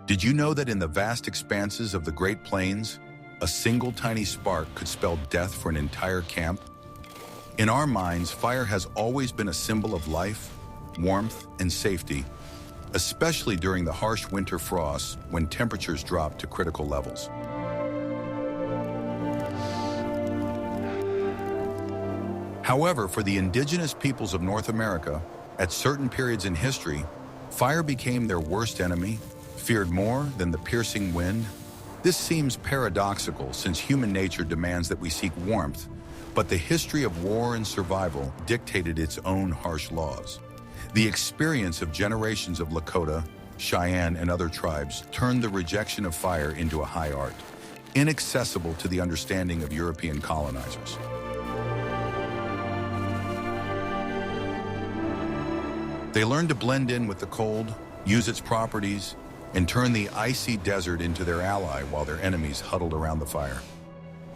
Did you know that in the vast expanses of the Great Plains, a single tiny spark could spell death for an entire camp? In our minds, fire has always been a symbol of life, warmth, and safety, especially during the harsh winter frosts when temperatures drop to critical levels. However, for the indigenous peoples of North America, at certain periods in history, fire became their worst enemy, feared more than the piercing wind. This seems paradoxical since human nature demands that we seek warmth, but the history of war and survival dictated its own harsh laws. The experience of generations of Lakota, Cheyenne, and other tribes turned the rejection of fire into a high art, inaccessible to the understanding of European colonizers. They learned to blend in with the cold, use its properties, and turn the icy desert into their ally while their enemies huddled around the fire.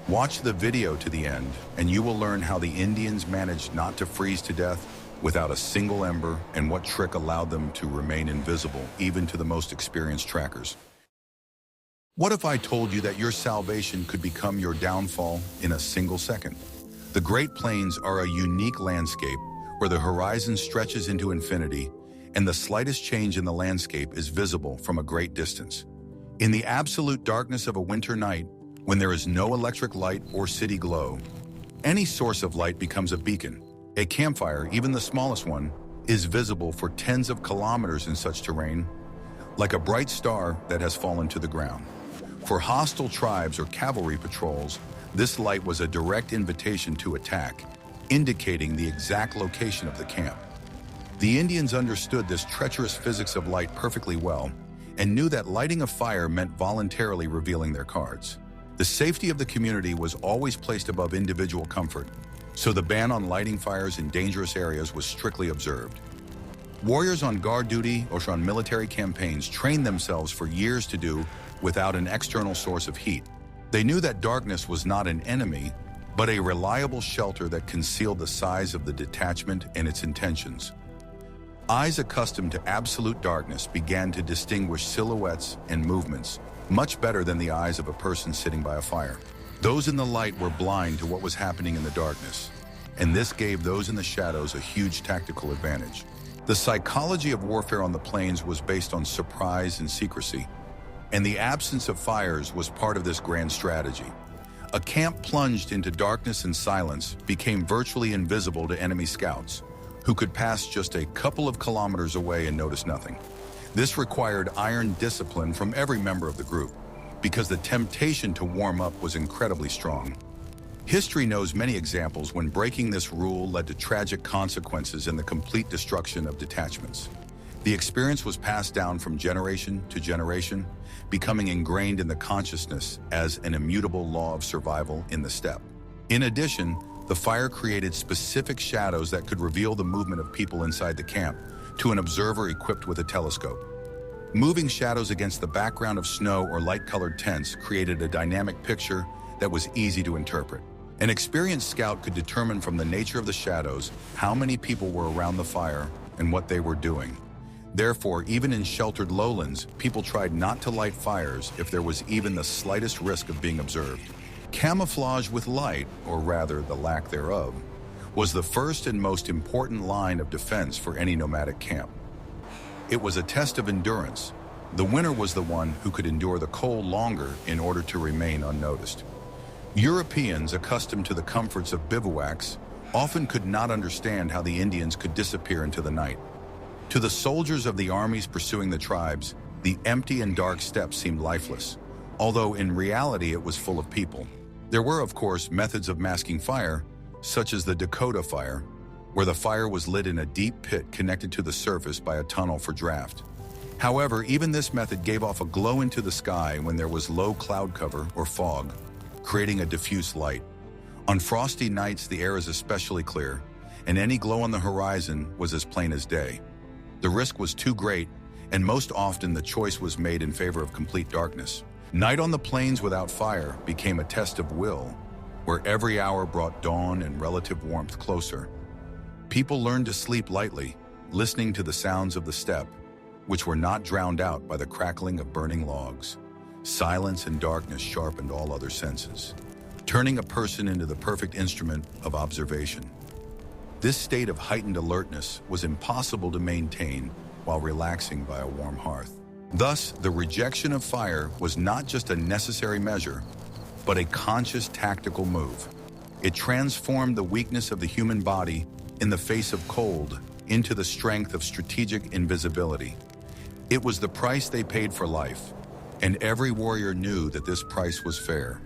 Watch the video to the end, and you will learn how the Indians managed not to freeze to death without a single ember and what trick allowed them to remain invisible even to the most experienced trackers. What if I told you that your salvation could become your downfall in a single second? The Great Plains are a unique landscape where the horizon stretches into infinity and the slightest change in the landscape is visible from a great distance. In the absolute darkness of a winter night, when there is no electric light or city glow, any source of light becomes a beacon. A campfire, even the smallest one, is visible for tens of kilometers in such terrain, like a bright star that has fallen to the ground. For hostile tribes or cavalry patrols, this light was a direct invitation to attack, indicating the exact location of the camp. The Indians understood this treacherous physics of light perfectly well and knew that lighting a fire meant voluntarily revealing their cards. The safety of the community was always placed above individual comfort, so the ban on lighting fires in dangerous areas was strictly observed. Warriors on guard duty or on military campaigns trained themselves for years to do without an external source of heat. They knew that darkness was not an enemy, but a reliable shelter that concealed the size of the detachment and its intentions. Eyes accustomed to absolute darkness began to distinguish silhouettes and movements much better than the eyes of a person sitting by a fire. Those in the light were blind to what was happening in the darkness, and this gave those in the shadows a huge tactical advantage. The psychology of warfare on the plains was based on surprise and secrecy, and the absence of fires was part of this grand strategy. A camp plunged into darkness and silence became virtually invisible to enemy scouts, who could pass just a couple of kilometers away and notice nothing. This required iron discipline from every member of the group, because the temptation to warm up was incredibly strong. History knows many examples when breaking this rule led to tragic consequences and the complete destruction of detachments. The experience was passed down from generation to generation, becoming ingrained in the consciousness as an immutable law of survival in the steppe. In addition, the fire created specific shadows that could reveal the movement of people inside the camp to an observer equipped with a telescope. Moving shadows against the background of snow or light-colored tents created a dynamic picture that was easy to interpret. An experienced scout could determine from the nature of the shadows how many people were around the fire and what they were doing. Therefore, even in sheltered lowlands, people tried not to light fires if there was even the slightest risk of being observed. Camouflage with light, or rather the lack thereof, was the first and most important line of defense for any nomadic camp. It was a test of endurance. The winner was the one who could endure the cold longer in order to remain unnoticed. Europeans, accustomed to the comforts of bivouacs, often could not understand how the Indians could disappear into the night. To the soldiers of the armies pursuing the tribes, the empty and dark steppe seemed lifeless, although in reality it was full of people. There were, of course, methods of masking fire, such as the Dakota fire, where the fire was lit in a deep pit connected to the surface by a tunnel for draft. However, even this method gave off a glow into the sky when there was low cloud cover or fog, creating a diffuse light. On frosty nights, the air is especially clear, and any glow on the horizon was as plain as day. The risk was too great, and most often the choice was made in favor of complete darkness. Night on the plains without fire became a test of will, where every hour brought dawn and relative warmth closer. People learned to sleep lightly, listening to the sounds of the steppe, which were not drowned out by the crackling of burning logs. Silence and darkness sharpened all other senses, turning a person into the perfect instrument of observation. This state of heightened alertness was impossible to maintain while relaxing by a warm hearth. Thus, the rejection of fire was not just a necessary measure, but a conscious tactical move. It transformed the weakness of the human body in the face of cold into the strength of strategic invisibility. It was the price they paid for life, and every warrior knew that this price was fair.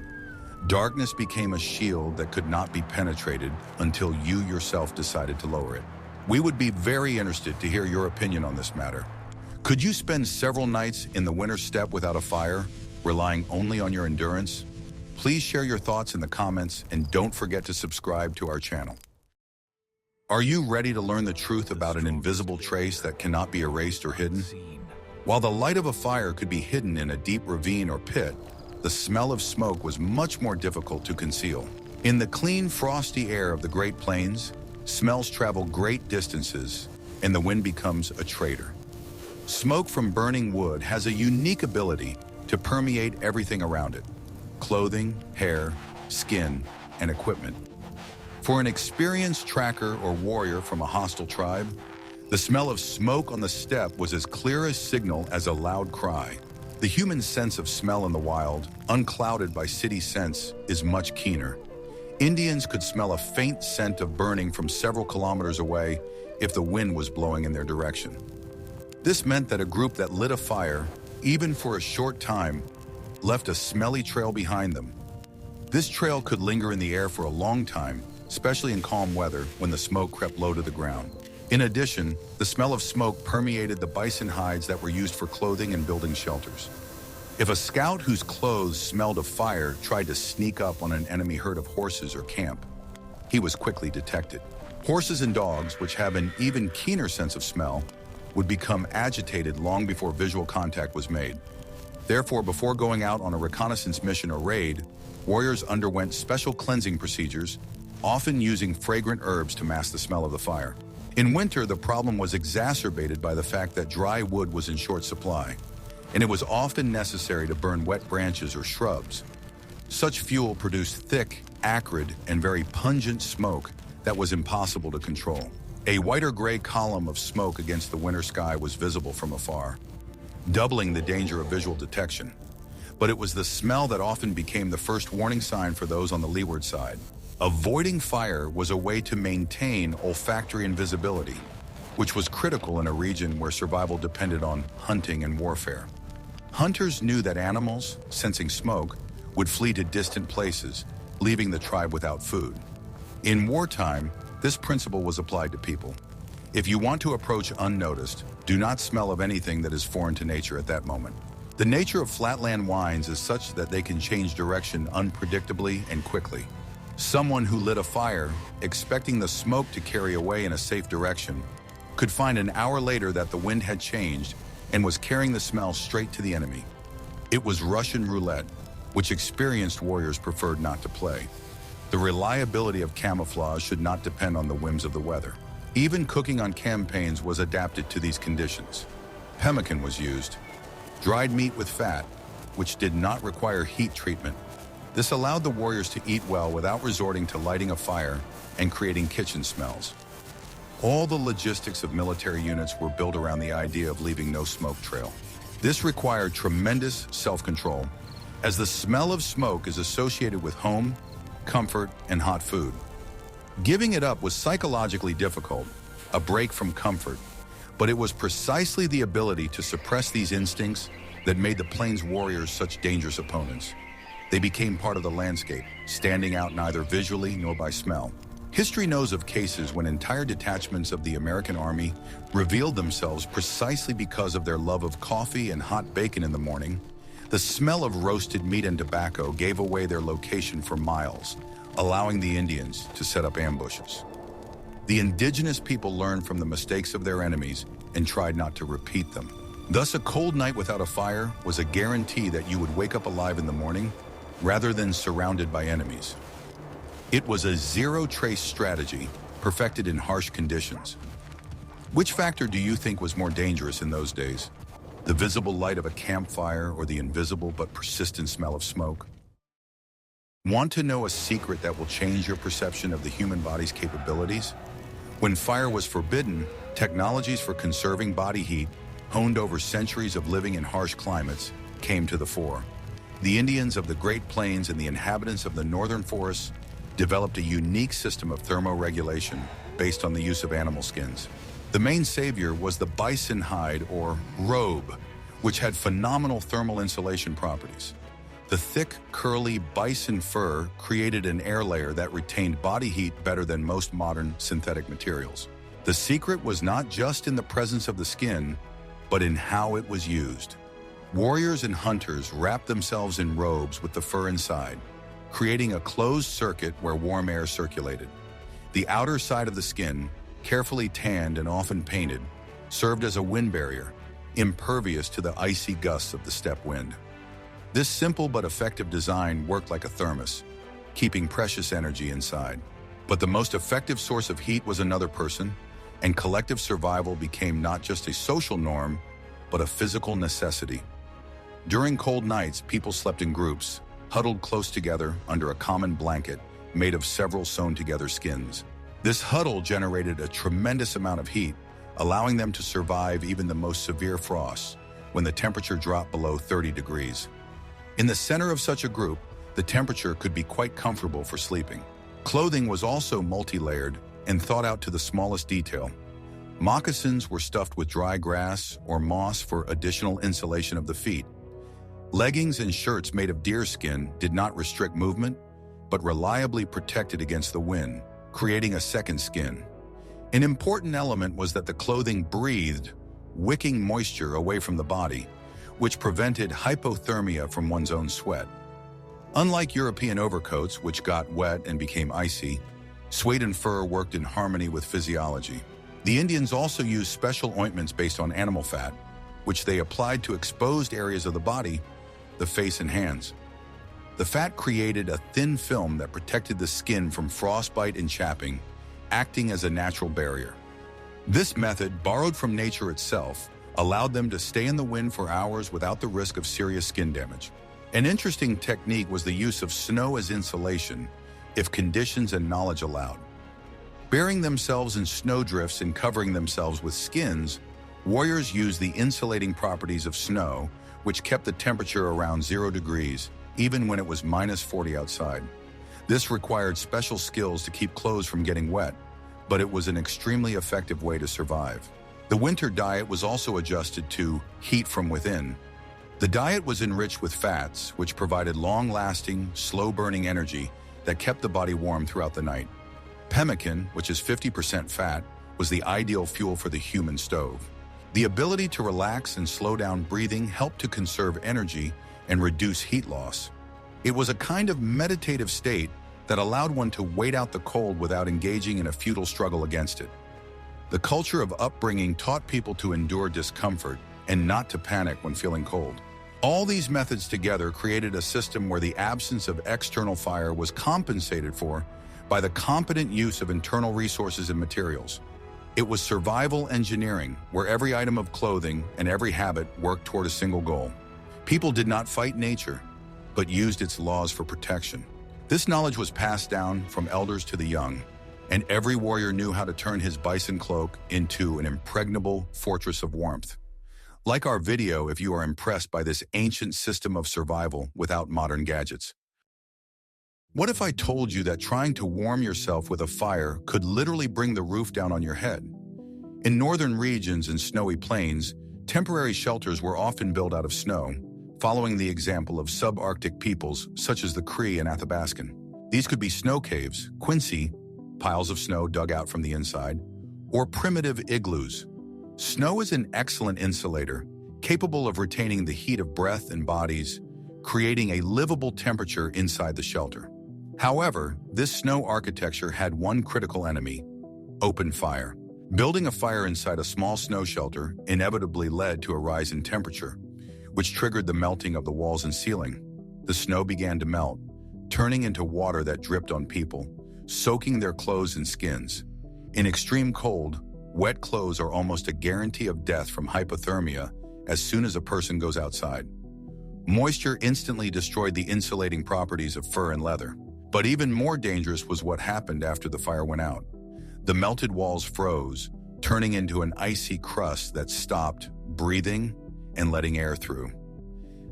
Darkness became a shield that could not be penetrated until you yourself decided to lower it. We would be very interested to hear your opinion on this matter. Could you spend several nights in the winter steppe without a fire, relying only on your endurance? Please share your thoughts in the comments and don't forget to subscribe to our channel. Are you ready to learn the truth about an invisible trace that cannot be erased or hidden? While the light of a fire could be hidden in a deep ravine or pit, the smell of smoke was much more difficult to conceal. In the clean, frosty air of the Great Plains, smells travel great distances and the wind becomes a traitor. Smoke from burning wood has a unique ability to permeate everything around it: clothing, hair, skin, and equipment. For an experienced tracker or warrior from a hostile tribe, the smell of smoke on the steppe was as clear a signal as a loud cry. The human sense of smell in the wild, unclouded by city scents, is much keener. Indians could smell a faint scent of burning from several kilometers away if the wind was blowing in their direction. This meant that a group that lit a fire, even for a short time, left a smelly trail behind them. This trail could linger in the air for a long time, especially in calm weather when the smoke crept low to the ground. In addition, the smell of smoke permeated the bison hides that were used for clothing and building shelters. If a scout whose clothes smelled of fire tried to sneak up on an enemy herd of horses or camp, he was quickly detected. Horses and dogs, which have an even keener sense of smell, would become agitated long before visual contact was made. Therefore, before going out on a reconnaissance mission or raid, warriors underwent special cleansing procedures, often using fragrant herbs to mask the smell of the fire. In winter, the problem was exacerbated by the fact that dry wood was in short supply, and it was often necessary to burn wet branches or shrubs. Such fuel produced thick, acrid, and very pungent smoke that was impossible to control. A white or gray column of smoke against the winter sky was visible from afar, doubling the danger of visual detection. But it was the smell that often became the first warning sign for those on the leeward side. Avoiding fire was a way to maintain olfactory invisibility, which was critical in a region where survival depended on hunting and warfare. Hunters knew that animals, sensing smoke, would flee to distant places, leaving the tribe without food. In wartime, this principle was applied to people. If you want to approach unnoticed, do not smell of anything that is foreign to nature at that moment. The nature of flatland winds is such that they can change direction unpredictably and quickly. Someone who lit a fire, expecting the smoke to carry away in a safe direction, could find an hour later that the wind had changed and was carrying the smell straight to the enemy. It was Russian roulette, which experienced warriors preferred not to play. The reliability of camouflage should not depend on the whims of the weather. Even cooking on campaigns was adapted to these conditions. Pemmican was used, dried meat with fat, which did not require heat treatment. This allowed the warriors to eat well without resorting to lighting a fire and creating kitchen smells. All the logistics of military units were built around the idea of leaving no smoke trail. This required tremendous self-control, as the smell of smoke is associated with home, comfort, and hot food. Giving it up was psychologically difficult, a break from comfort, but it was precisely the ability to suppress these instincts that made the Plains warriors such dangerous opponents. They became part of the landscape, standing out neither visually nor by smell. History knows of cases when entire detachments of the American Army revealed themselves precisely because of their love of coffee and hot bacon in the morning. The smell of roasted meat and tobacco gave away their location for miles, allowing the Indians to set up ambushes. The indigenous people learned from the mistakes of their enemies and tried not to repeat them. Thus, a cold night without a fire was a guarantee that you would wake up alive in the morning rather than surrounded by enemies. It was a zero-trace strategy perfected in harsh conditions. Which factor do you think was more dangerous in those days? The visible light of a campfire or the invisible but persistent smell of smoke? Want to know a secret that will change your perception of the human body's capabilities? When fire was forbidden, technologies for conserving body heat, honed over centuries of living in harsh climates, came to the fore. The Indians of the Great Plains and the inhabitants of the northern forests developed a unique system of thermoregulation based on the use of animal skins. The main savior was the bison hide, or robe, which had phenomenal thermal insulation properties. The thick, curly bison fur created an air layer that retained body heat better than most modern synthetic materials. The secret was not just in the presence of the skin, but in how it was used. Warriors and hunters wrapped themselves in robes with the fur inside, creating a closed circuit where warm air circulated. The outer side of the skin, carefully tanned and often painted, served as a wind barrier, impervious to the icy gusts of the steppe wind. This simple but effective design worked like a thermos, keeping precious energy inside. But the most effective source of heat was another person, and collective survival became not just a social norm, but a physical necessity. During cold nights, people slept in groups, huddled close together under a common blanket made of several sewn-together skins. This huddle generated a tremendous amount of heat, allowing them to survive even the most severe frosts when the temperature dropped below 30 degrees. In the center of such a group, the temperature could be quite comfortable for sleeping. Clothing was also multi-layered and thought out to the smallest detail. Moccasins were stuffed with dry grass or moss for additional insulation of the feet. Leggings and shirts made of deer skin did not restrict movement, but reliably protected against the wind, creating a second skin. An important element was that the clothing breathed, wicking moisture away from the body, which prevented hypothermia from one's own sweat. Unlike European overcoats, which got wet and became icy, suede and fur worked in harmony with physiology. The Indians also used special ointments based on animal fat, which they applied to exposed areas of the body, the face and hands. The fat created a thin film that protected the skin from frostbite and chapping, acting as a natural barrier. This method, borrowed from nature itself, allowed them to stay in the wind for hours without the risk of serious skin damage. An interesting technique was the use of snow as insulation, if conditions and knowledge allowed. Burying themselves in snowdrifts and covering themselves with skins, warriors used the insulating properties of snow, which kept the temperature around 0 degrees, even when it was -40 outside. This required special skills to keep clothes from getting wet, but it was an extremely effective way to survive. The winter diet was also adjusted to heat from within. The diet was enriched with fats, which provided long-lasting, slow-burning energy that kept the body warm throughout the night. Pemmican, which is 50% fat, was the ideal fuel for the human stove. The ability to relax and slow down breathing helped to conserve energy and reduce heat loss. It was a kind of meditative state that allowed one to wait out the cold without engaging in a futile struggle against it. The culture of upbringing taught people to endure discomfort and not to panic when feeling cold. All these methods together created a system where the absence of external fire was compensated for by the competent use of internal resources and materials. It was survival engineering, where every item of clothing and every habit worked toward a single goal. People did not fight nature, but used its laws for protection. This knowledge was passed down from elders to the young, and every warrior knew how to turn his bison cloak into an impregnable fortress of warmth. Like our video if you are impressed by this ancient system of survival without modern gadgets. What if I told you that trying to warm yourself with a fire could literally bring the roof down on your head? In northern regions and snowy plains, temporary shelters were often built out of snow, following the example of subarctic peoples such as the Cree and Athabascan. These could be snow caves, quincy, piles of snow dug out from the inside, or primitive igloos. Snow is an excellent insulator, capable of retaining the heat of breath and bodies, creating a livable temperature inside the shelter. However, this snow architecture had one critical enemy: open fire. Building a fire inside a small snow shelter inevitably led to a rise in temperature, which triggered the melting of the walls and ceiling. The snow began to melt, turning into water that dripped on people, soaking their clothes and skins. In extreme cold, Wet clothes are almost a guarantee of death from hypothermia as soon as a person goes outside. Moisture instantly destroyed the insulating properties of fur and leather. But even more dangerous was what happened after the fire went out. The melted walls froze, turning into an icy crust that stopped breathing and letting air through.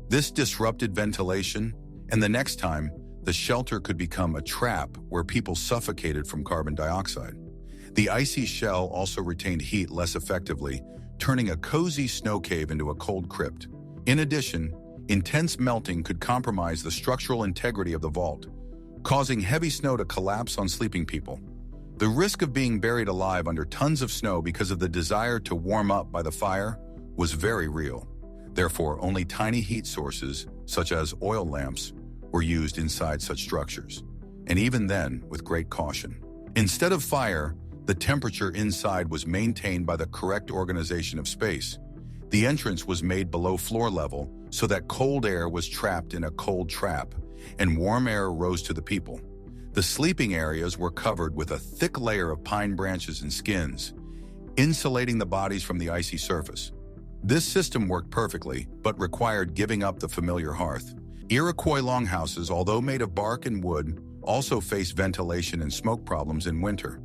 This disrupted ventilation, and the next time, the shelter could become a trap where people suffocated from carbon dioxide. The icy shell also retained heat less effectively, turning a cozy snow cave into a cold crypt. In addition, intense melting could compromise the structural integrity of the vault, causing heavy snow to collapse on sleeping people. The risk of being buried alive under tons of snow because of the desire to warm up by the fire was very real. Therefore, only tiny heat sources, such as oil lamps, were used inside such structures, and even then, with great caution. Instead of fire, the temperature inside was maintained by the correct organization of space. The entrance was made below floor level so that cold air was trapped in a cold trap, and warm air rose to the people. The sleeping areas were covered with a thick layer of pine branches and skins, insulating the bodies from the icy surface. This system worked perfectly, but required giving up the familiar hearth. Iroquois longhouses, although made of bark and wood, also faced ventilation and smoke problems in winter.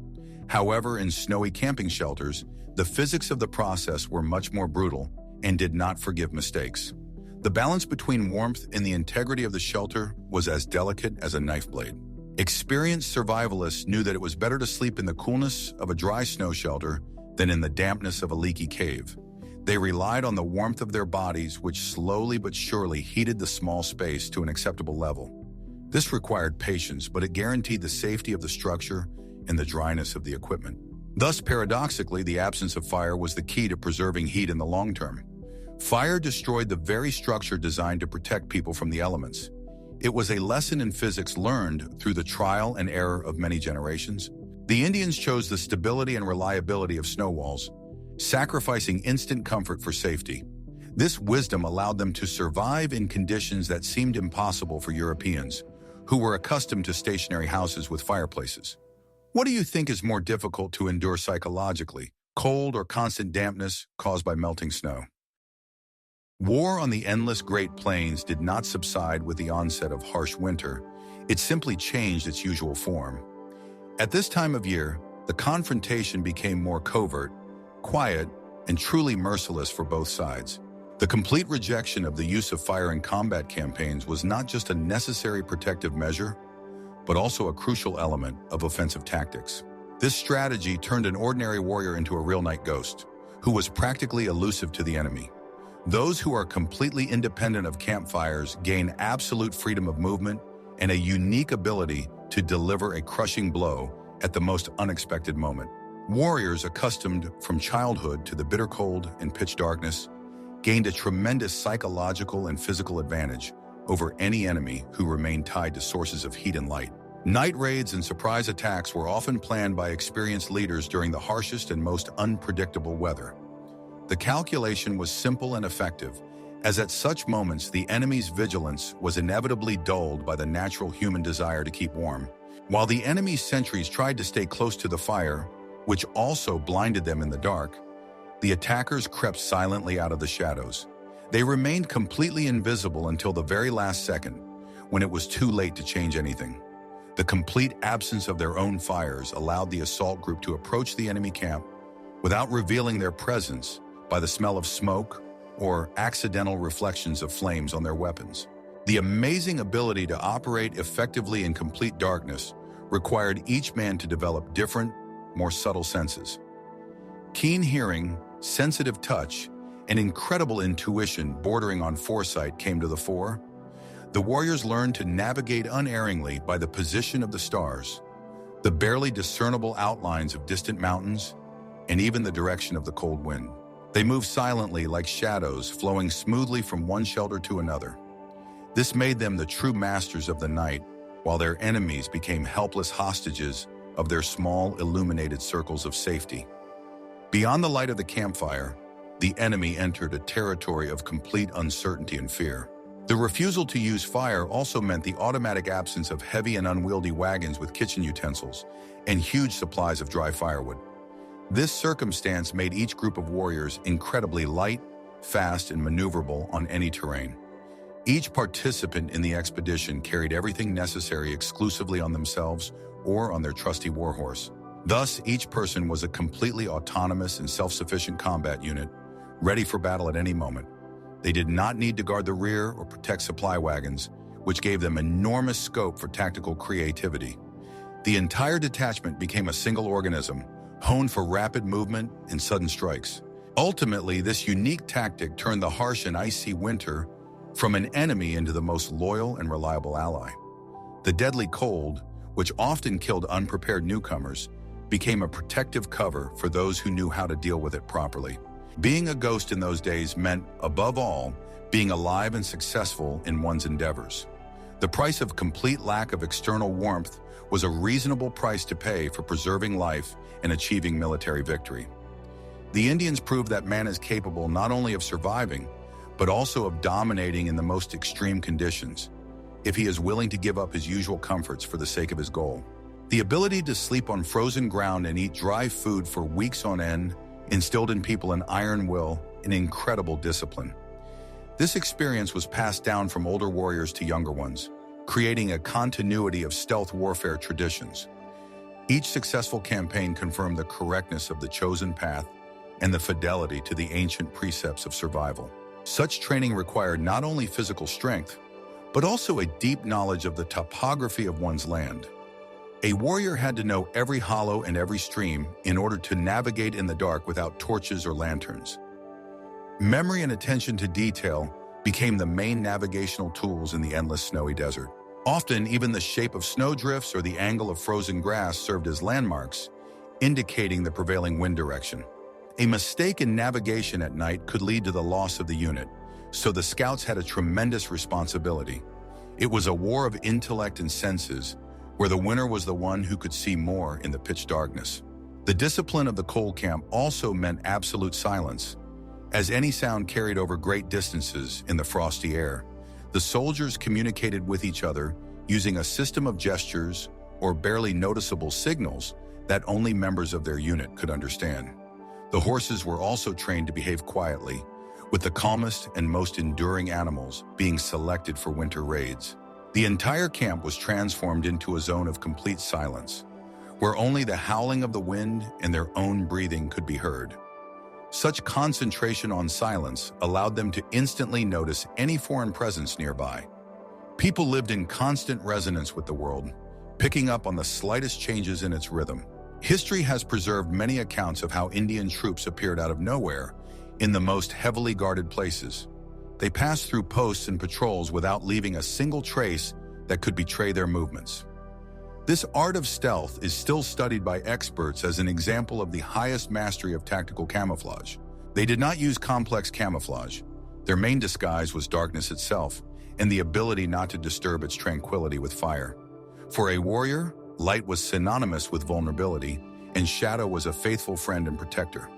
However, in snowy camping shelters, the physics of the process were much more brutal and did not forgive mistakes. The balance between warmth and the integrity of the shelter was as delicate as a knife blade. Experienced survivalists knew that it was better to sleep in the coolness of a dry snow shelter than in the dampness of a leaky cave. They relied on the warmth of their bodies, which slowly but surely heated the small space to an acceptable level. This required patience, but it guaranteed the safety of the structure and the dryness of the equipment. Thus, paradoxically, the absence of fire was the key to preserving heat in the long term. Fire destroyed the very structure designed to protect people from the elements. It was a lesson in physics learned through the trial and error of many generations. The Indians chose the stability and reliability of snow walls, sacrificing instant comfort for safety. This wisdom allowed them to survive in conditions that seemed impossible for Europeans, who were accustomed to stationary houses with fireplaces. What do you think is more difficult to endure psychologically, cold or constant dampness caused by melting snow? War on the endless Great Plains did not subside with the onset of harsh winter. It simply changed its usual form. At this time of year, the confrontation became more covert, quiet, and truly merciless for both sides. The complete rejection of the use of fire in combat campaigns was not just a necessary protective measure, but also a crucial element of offensive tactics. This strategy turned an ordinary warrior into a real night ghost, who was practically elusive to the enemy. Those who are completely independent of campfires gain absolute freedom of movement and a unique ability to deliver a crushing blow at the most unexpected moment. Warriors accustomed from childhood to the bitter cold and pitch darkness gained a tremendous psychological and physical advantage over any enemy who remained tied to sources of heat and light. Night raids and surprise attacks were often planned by experienced leaders during the harshest and most unpredictable weather. The calculation was simple and effective, as at such moments the enemy's vigilance was inevitably dulled by the natural human desire to keep warm. While the enemy's sentries tried to stay close to the fire, which also blinded them in the dark, the attackers crept silently out of the shadows. They remained completely invisible until the very last second, when it was too late to change anything. The complete absence of their own fires allowed the assault group to approach the enemy camp without revealing their presence by the smell of smoke or accidental reflections of flames on their weapons. The amazing ability to operate effectively in complete darkness required each man to develop different, more subtle senses. Keen hearing, sensitive touch, and incredible intuition bordering on foresight came to the fore. The warriors learned to navigate unerringly by the position of the stars, the barely discernible outlines of distant mountains, and even the direction of the cold wind. They moved silently like shadows, flowing smoothly from one shelter to another. This made them the true masters of the night, while their enemies became helpless hostages of their small, illuminated circles of safety. Beyond the light of the campfire, the enemy entered a territory of complete uncertainty and fear. The refusal to use fire also meant the automatic absence of heavy and unwieldy wagons with kitchen utensils and huge supplies of dry firewood. This circumstance made each group of warriors incredibly light, fast, and maneuverable on any terrain. Each participant in the expedition carried everything necessary exclusively on themselves or on their trusty warhorse. Thus, each person was a completely autonomous and self-sufficient combat unit, ready for battle at any moment. They did not need to guard the rear or protect supply wagons, which gave them enormous scope for tactical creativity. The entire detachment became a single organism, honed for rapid movement and sudden strikes. Ultimately, this unique tactic turned the harsh and icy winter from an enemy into the most loyal and reliable ally. The deadly cold, which often killed unprepared newcomers, became a protective cover for those who knew how to deal with it properly. Being a ghost in those days meant, above all, being alive and successful in one's endeavors. The price of complete lack of external warmth was a reasonable price to pay for preserving life and achieving military victory. The Indians proved that man is capable not only of surviving, but also of dominating in the most extreme conditions, if he is willing to give up his usual comforts for the sake of his goal. The ability to sleep on frozen ground and eat dry food for weeks on end instilled in people an iron will and incredible discipline. This experience was passed down from older warriors to younger ones, creating a continuity of stealth warfare traditions. Each successful campaign confirmed the correctness of the chosen path and the fidelity to the ancient precepts of survival. Such training required not only physical strength, but also a deep knowledge of the topography of one's land. A warrior had to know every hollow and every stream in order to navigate in the dark without torches or lanterns. Memory and attention to detail became the main navigational tools in the endless snowy desert. Often, even the shape of snowdrifts or the angle of frozen grass served as landmarks, indicating the prevailing wind direction. A mistake in navigation at night could lead to the loss of the unit, so the scouts had a tremendous responsibility. It was a war of intellect and senses, where the winner was the one who could see more in the pitch darkness. The discipline of the cold camp also meant absolute silence, as any sound carried over great distances in the frosty air. The soldiers communicated with each other using a system of gestures or barely noticeable signals that only members of their unit could understand. The horses were also trained to behave quietly, with the calmest and most enduring animals being selected for winter raids. The entire camp was transformed into a zone of complete silence, where only the howling of the wind and their own breathing could be heard. Such concentration on silence allowed them to instantly notice any foreign presence nearby. People lived in constant resonance with the world, picking up on the slightest changes in its rhythm. History has preserved many accounts of how Indian troops appeared out of nowhere in the most heavily guarded places. They passed through posts and patrols without leaving a single trace that could betray their movements. This art of stealth is still studied by experts as an example of the highest mastery of tactical camouflage. They did not use complex camouflage. Their main disguise was darkness itself and the ability not to disturb its tranquility with fire. For a warrior, light was synonymous with vulnerability, and shadow was a faithful friend and protector.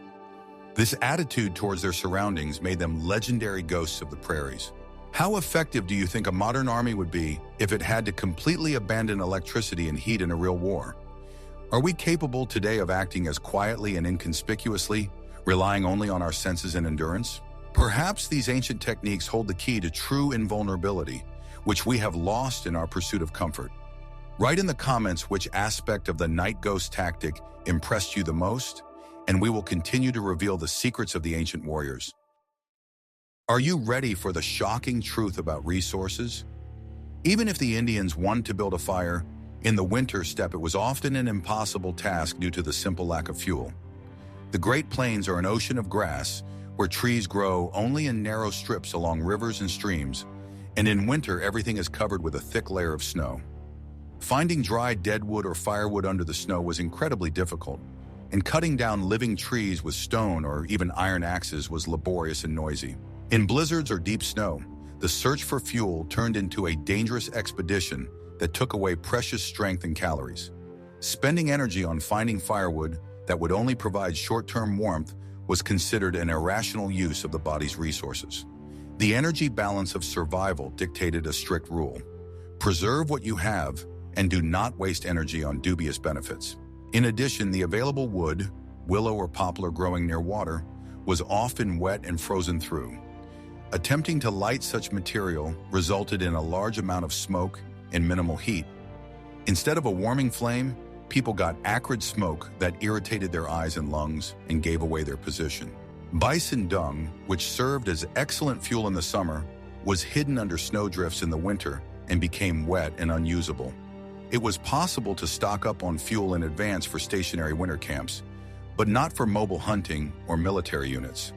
This attitude towards their surroundings made them legendary ghosts of the prairies. How effective do you think a modern army would be if it had to completely abandon electricity and heat in a real war? Are we capable today of acting as quietly and inconspicuously, relying only on our senses and endurance? Perhaps these ancient techniques hold the key to true invulnerability, which we have lost in our pursuit of comfort. Write in the comments which aspect of the night ghost tactic impressed you the most, and we will continue to reveal the secrets of the ancient warriors. Are you ready for the shocking truth about resources? Even if the Indians wanted to build a fire, in the winter steppe it was often an impossible task due to the simple lack of fuel. The Great Plains are an ocean of grass where trees grow only in narrow strips along rivers and streams, and in winter everything is covered with a thick layer of snow. Finding dry deadwood or firewood under the snow was incredibly difficult, and cutting down living trees with stone or even iron axes was laborious and noisy. In blizzards or deep snow, the search for fuel turned into a dangerous expedition that took away precious strength and calories. Spending energy on finding firewood that would only provide short-term warmth was considered an irrational use of the body's resources. The energy balance of survival dictated a strict rule: preserve what you have and do not waste energy on dubious benefits. In addition, the available wood, willow or poplar growing near water, was often wet and frozen through. Attempting to light such material resulted in a large amount of smoke and minimal heat. Instead of a warming flame, people got acrid smoke that irritated their eyes and lungs and gave away their position. Bison dung, which served as excellent fuel in the summer, was hidden under snowdrifts in the winter and became wet and unusable. It was possible to stock up on fuel in advance for stationary winter camps, but not for mobile hunting or military units.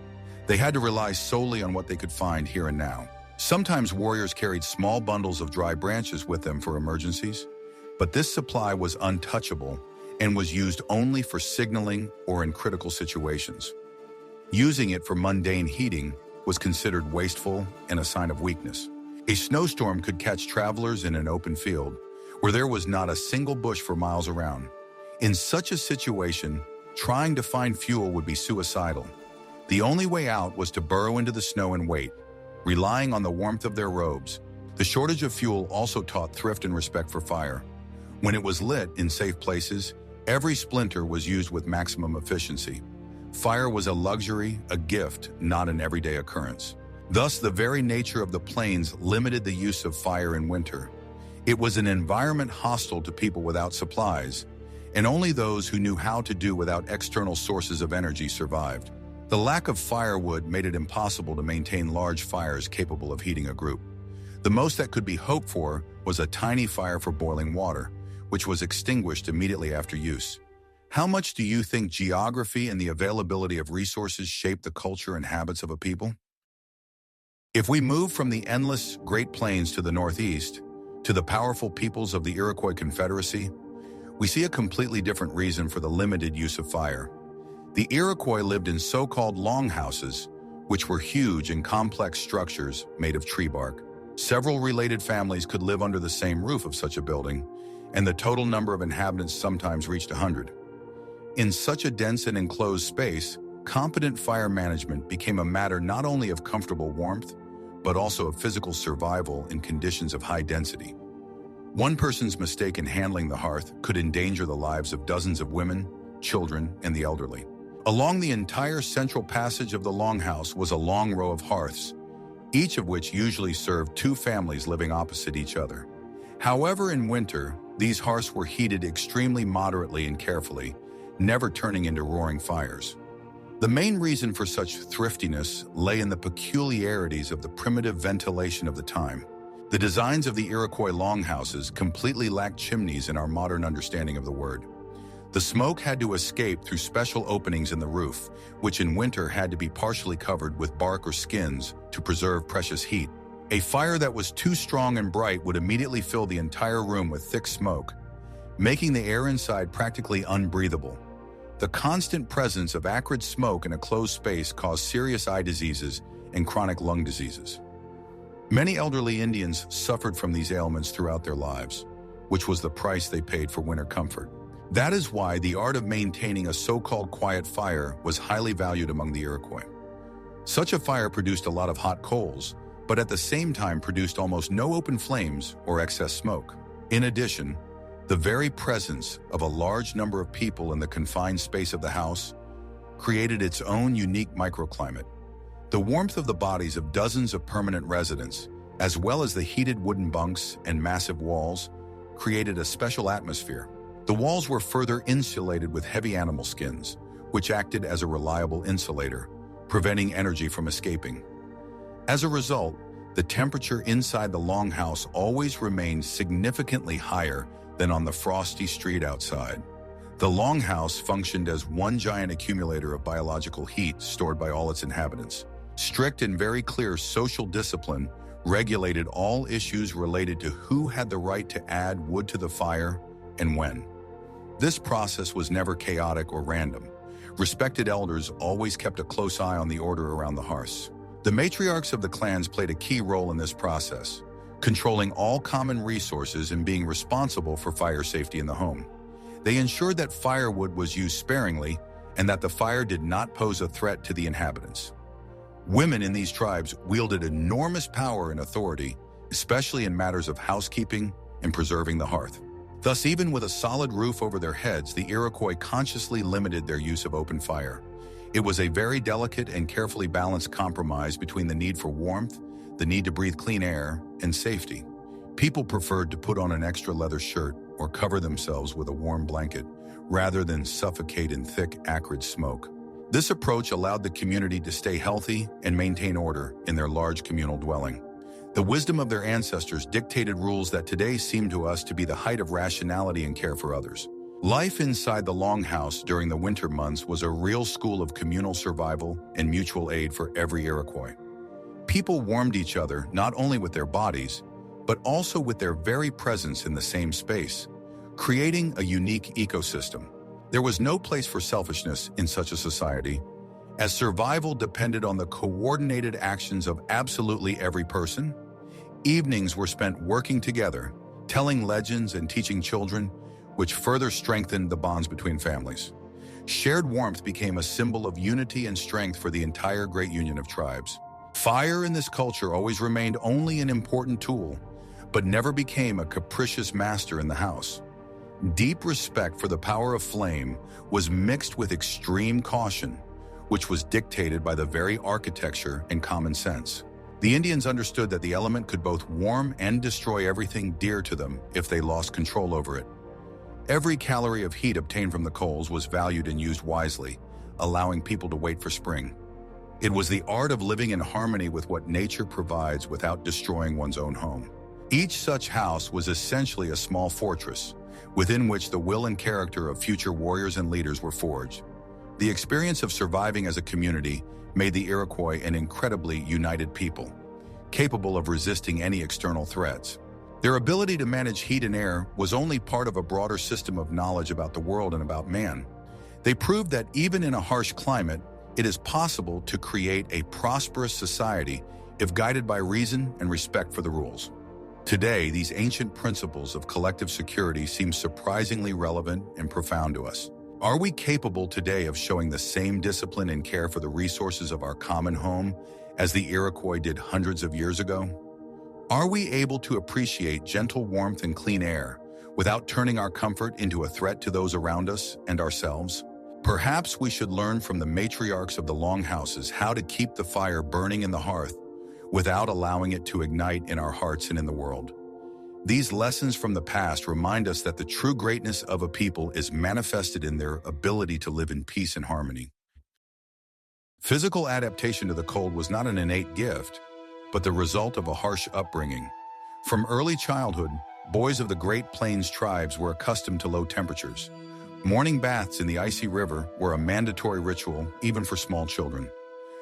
They had to rely solely on what they could find here and now. Sometimes warriors carried small bundles of dry branches with them for emergencies, but this supply was untouchable and was used only for signaling or in critical situations. Using it for mundane heating was considered wasteful and a sign of weakness. A snowstorm could catch travelers in an open field where there was not a single bush for miles around. In such a situation, trying to find fuel would be suicidal. The only way out was to burrow into the snow and wait, relying on the warmth of their robes. The shortage of fuel also taught thrift and respect for fire. When it was lit in safe places, every splinter was used with maximum efficiency. Fire was a luxury, a gift, not an everyday occurrence. Thus, the very nature of the plains limited the use of fire in winter. It was an environment hostile to people without supplies, and only those who knew how to do without external sources of energy survived. The lack of firewood made it impossible to maintain large fires capable of heating a group. The most that could be hoped for was a tiny fire for boiling water, which was extinguished immediately after use. How much do you think geography and the availability of resources shape the culture and habits of a people? If we move from the endless Great Plains to the northeast, to the powerful peoples of the Iroquois Confederacy, we see a completely different reason for the limited use of fire. The Iroquois lived in so-called longhouses, which were huge and complex structures made of tree bark. Several related families could live under the same roof of such a building, and the total number of inhabitants sometimes reached 100. In such a dense and enclosed space, competent fire management became a matter not only of comfortable warmth, but also of physical survival in conditions of high density. One person's mistake in handling the hearth could endanger the lives of dozens of women, children, and the elderly. Along the entire central passage of the longhouse was a long row of hearths, each of which usually served two families living opposite each other. However, in winter, these hearths were heated extremely moderately and carefully, never turning into roaring fires. The main reason for such thriftiness lay in the peculiarities of the primitive ventilation of the time. The designs of the Iroquois longhouses completely lacked chimneys in our modern understanding of the word. The smoke had to escape through special openings in the roof, which in winter had to be partially covered with bark or skins to preserve precious heat. A fire that was too strong and bright would immediately fill the entire room with thick smoke, making the air inside practically unbreathable. The constant presence of acrid smoke in a closed space caused serious eye diseases and chronic lung diseases. Many elderly Indians suffered from these ailments throughout their lives, which was the price they paid for winter comfort. That is why the art of maintaining a so-called quiet fire was highly valued among the Iroquois. Such a fire produced a lot of hot coals, but at the same time produced almost no open flames or excess smoke. In addition, the very presence of a large number of people in the confined space of the house created its own unique microclimate. The warmth of the bodies of dozens of permanent residents, as well as the heated wooden bunks and massive walls, created a special atmosphere. The walls were further insulated with heavy animal skins, which acted as a reliable insulator, preventing energy from escaping. As a result, the temperature inside the longhouse always remained significantly higher than on the frosty street outside. The longhouse functioned as one giant accumulator of biological heat stored by all its inhabitants. Strict and very clear social discipline regulated all issues related to who had the right to add wood to the fire and when. This process was never chaotic or random. Respected elders always kept a close eye on the order around the hearths. The matriarchs of the clans played a key role in this process, controlling all common resources and being responsible for fire safety in the home. They ensured that firewood was used sparingly and that the fire did not pose a threat to the inhabitants. Women in these tribes wielded enormous power and authority, especially in matters of housekeeping and preserving the hearth. Thus, even with a solid roof over their heads, the Iroquois consciously limited their use of open fire. It was a very delicate and carefully balanced compromise between the need for warmth, the need to breathe clean air, and safety. People preferred to put on an extra leather shirt or cover themselves with a warm blanket rather than suffocate in thick, acrid smoke. This approach allowed the community to stay healthy and maintain order in their large communal dwelling. The wisdom of their ancestors dictated rules that today seem to us to be the height of rationality and care for others. Life inside the longhouse during the winter months was a real school of communal survival and mutual aid for every Iroquois. People warmed each other not only with their bodies, but also with their very presence in the same space, creating a unique ecosystem. There was no place for selfishness in such a society, as survival depended on the coordinated actions of absolutely every person. Evenings were spent working together, telling legends and teaching children, which further strengthened the bonds between families. Shared warmth became a symbol of unity and strength for the entire great union of tribes. Fire in this culture always remained only an important tool, but never became a capricious master in the house. Deep respect for the power of flame was mixed with extreme caution, which was dictated by the very architecture and common sense. The Indians understood that the element could both warm and destroy everything dear to them if they lost control over it. Every calorie of heat obtained from the coals was valued and used wisely, allowing people to wait for spring. It was the art of living in harmony with what nature provides without destroying one's own home. Each such house was essentially a small fortress, within which the will and character of future warriors and leaders were forged. The experience of surviving as a community made the Iroquois an incredibly united people, capable of resisting any external threats. Their ability to manage heat and air was only part of a broader system of knowledge about the world and about man. They proved that even in a harsh climate, it is possible to create a prosperous society if guided by reason and respect for the rules. Today, these ancient principles of collective security seem surprisingly relevant and profound to us. Are we capable today of showing the same discipline and care for the resources of our common home as the Iroquois did hundreds of years ago? Are we able to appreciate gentle warmth and clean air without turning our comfort into a threat to those around us and ourselves? Perhaps we should learn from the matriarchs of the longhouses how to keep the fire burning in the hearth without allowing it to ignite in our hearts and in the world. These lessons from the past remind us that the true greatness of a people is manifested in their ability to live in peace and harmony. Physical adaptation to the cold was not an innate gift, but the result of a harsh upbringing. From early childhood, boys of the Great Plains tribes were accustomed to low temperatures. Morning baths in the icy river were a mandatory ritual, even for small children.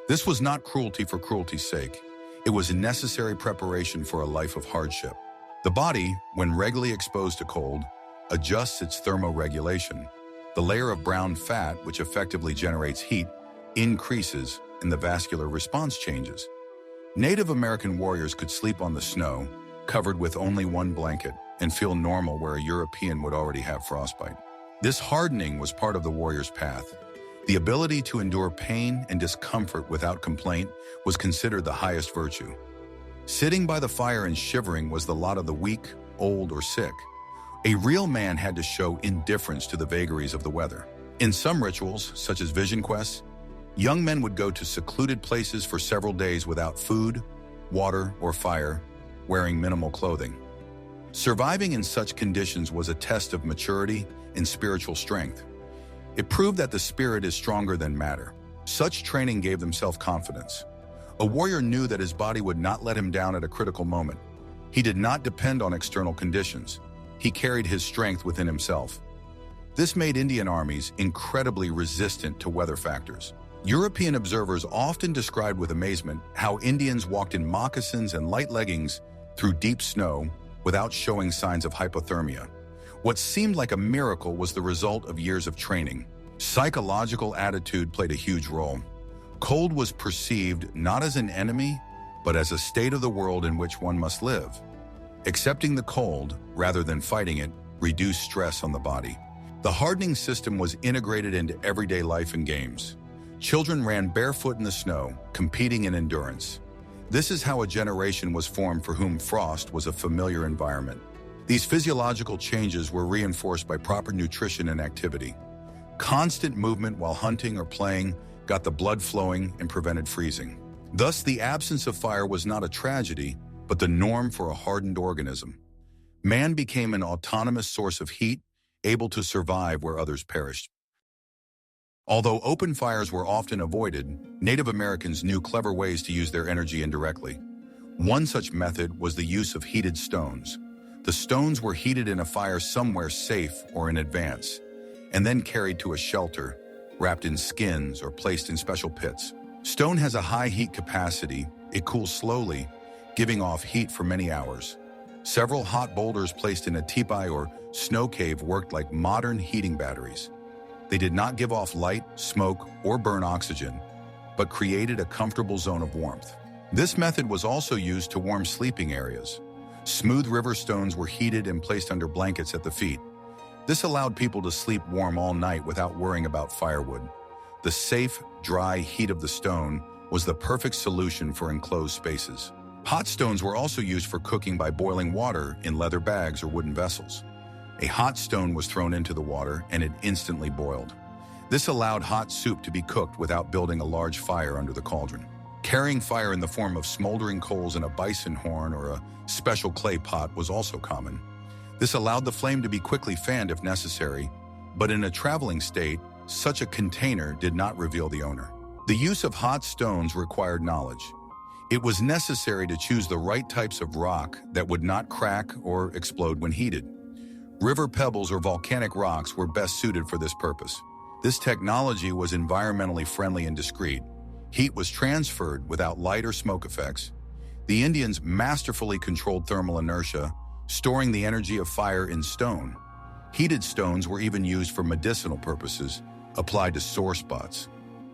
This was not cruelty for cruelty's sake. It was a necessary preparation for a life of hardship. The body, when regularly exposed to cold, adjusts its thermoregulation. The layer of brown fat, which effectively generates heat, increases and the vascular response changes. Native American warriors could sleep on the snow, covered with only one blanket, and feel normal where a European would already have frostbite. This hardening was part of the warrior's path. The ability to endure pain and discomfort without complaint was considered the highest virtue. Sitting by the fire and shivering was the lot of the weak, old, or sick. A real man had to show indifference to the vagaries of the weather. In some rituals, such as vision quests, young men would go to secluded places for several days without food, water, or fire, wearing minimal clothing. Surviving in such conditions was a test of maturity and spiritual strength. It proved that the spirit is stronger than matter. Such training gave them self-confidence. A warrior knew that his body would not let him down at a critical moment. He did not depend on external conditions. He carried his strength within himself. This made Indian armies incredibly resistant to weather factors. European observers often described with amazement how Indians walked in moccasins and light leggings through deep snow without showing signs of hypothermia. What seemed like a miracle was the result of years of training. Psychological attitude played a huge role. Cold was perceived not as an enemy, but as a state of the world in which one must live. Accepting the cold, rather than fighting it, reduced stress on the body. The hardening system was integrated into everyday life and games. Children ran barefoot in the snow, competing in endurance. This is how a generation was formed for whom frost was a familiar environment. These physiological changes were reinforced by proper nutrition and activity. Constant movement while hunting or playing got the blood flowing and prevented freezing. Thus, the absence of fire was not a tragedy, but the norm for a hardened organism. Man became an autonomous source of heat, able to survive where others perished. Although open fires were often avoided, Native Americans knew clever ways to use their energy indirectly. One such method was the use of heated stones. The stones were heated in a fire somewhere safe or in advance, and then carried to a shelter, wrapped in skins or placed in special pits. Stone has a high heat capacity. It cools slowly, giving off heat for many hours. Several hot boulders placed in a teepee or snow cave worked like modern heating batteries. They did not give off light, smoke, or burn oxygen, but created a comfortable zone of warmth. This method was also used to warm sleeping areas. Smooth river stones were heated and placed under blankets at the feet. This allowed people to sleep warm all night without worrying about firewood. The safe, dry heat of the stone was the perfect solution for enclosed spaces. Hot stones were also used for cooking by boiling water in leather bags or wooden vessels. A hot stone was thrown into the water and it instantly boiled. This allowed hot soup to be cooked without building a large fire under the cauldron. Carrying fire in the form of smoldering coals in a bison horn or a special clay pot was also common. This allowed the flame to be quickly fanned if necessary, but in a traveling state, such a container did not reveal the owner. The use of hot stones required knowledge. It was necessary to choose the right types of rock that would not crack or explode when heated. River pebbles or volcanic rocks were best suited for this purpose. This technology was environmentally friendly and discreet. Heat was transferred without light or smoke effects. The Indians masterfully controlled thermal inertia, storing the energy of fire in stone. Heated stones were even used for medicinal purposes, applied to sore spots.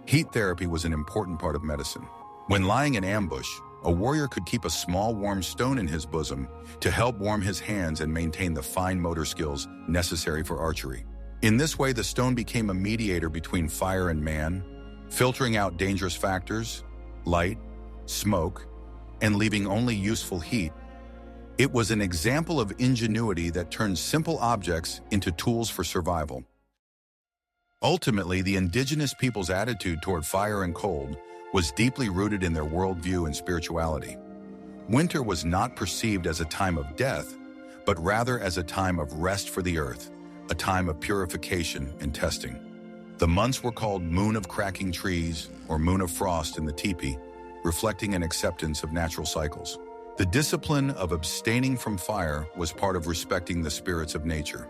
Heat therapy was an important part of medicine. When lying in ambush, a warrior could keep a small warm stone in his bosom to help warm his hands and maintain the fine motor skills necessary for archery. In this way, the stone became a mediator between fire and man, filtering out dangerous factors, light, smoke, and leaving only useful heat. It was an example of ingenuity that turned simple objects into tools for survival. Ultimately, the indigenous people's attitude toward fire and cold was deeply rooted in their worldview and spirituality. Winter was not perceived as a time of death, but rather as a time of rest for the earth, a time of purification and testing. The months were called Moon of Cracking Trees or Moon of Frost in the teepee, reflecting an acceptance of natural cycles. The discipline of abstaining from fire was part of respecting the spirits of nature.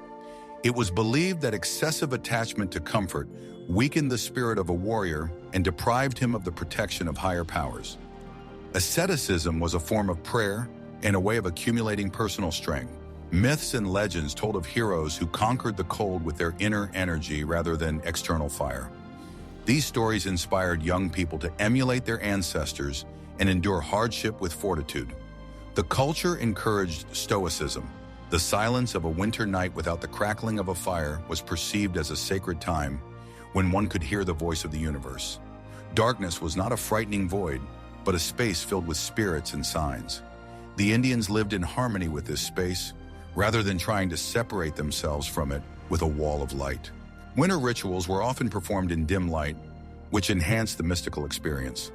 It was believed that excessive attachment to comfort weakened the spirit of a warrior and deprived him of the protection of higher powers. Asceticism was a form of prayer and a way of accumulating personal strength. Myths and legends told of heroes who conquered the cold with their inner energy rather than external fire. These stories inspired young people to emulate their ancestors and endure hardship with fortitude. The culture encouraged stoicism. The silence of a winter night without the crackling of a fire was perceived as a sacred time when one could hear the voice of the universe. Darkness was not a frightening void, but a space filled with spirits and signs. The Indians lived in harmony with this space, rather than trying to separate themselves from it with a wall of light. Winter rituals were often performed in dim light, which enhanced the mystical experience.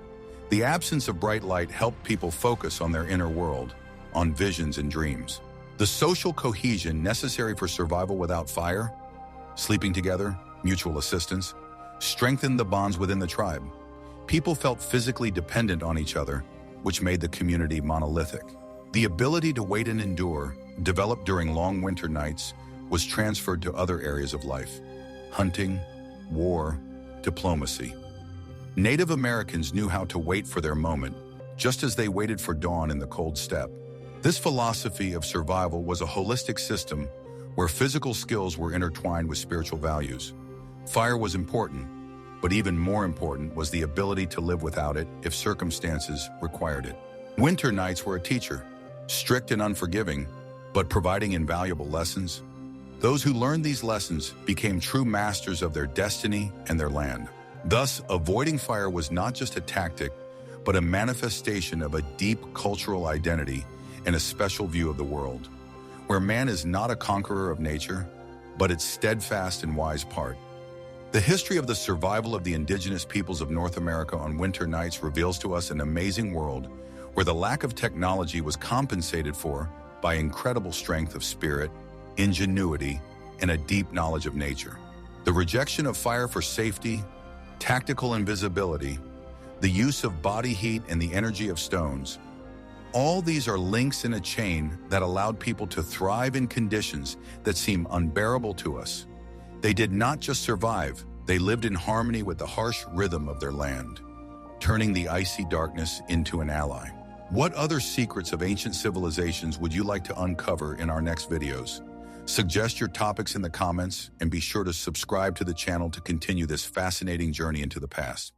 The absence of bright light helped people focus on their inner world, on visions and dreams. The social cohesion necessary for survival without fire, sleeping together, mutual assistance, strengthened the bonds within the tribe. People felt physically dependent on each other, which made the community monolithic. The ability to wait and endure, developed during long winter nights, was transferred to other areas of life: hunting, war, diplomacy. Native Americans knew how to wait for their moment, just as they waited for dawn in the cold steppe. This philosophy of survival was a holistic system where physical skills were intertwined with spiritual values. Fire was important, but even more important was the ability to live without it if circumstances required it. Winter nights were a teacher, strict and unforgiving, but providing invaluable lessons. Those who learned these lessons became true masters of their destiny and their land. Thus, avoiding fire was not just a tactic, but a manifestation of a deep cultural identity and a special view of the world. where man is not a conqueror of nature, but its steadfast and wise part. The history of the survival of the indigenous peoples of North America on winter nights reveals to us an amazing world where the lack of technology was compensated for by incredible strength of spirit, ingenuity, and a deep knowledge of nature. The rejection of fire for safety, tactical invisibility, the use of body heat, and the energy of stones. All these are links in a chain that allowed people to thrive in conditions that seem unbearable to us. They did not just survive, they lived in harmony with the harsh rhythm of their land, turning the icy darkness into an ally. What other secrets of ancient civilizations would you like to uncover in our next videos? Suggest your topics in the comments and be sure to subscribe to the channel to continue this fascinating journey into the past.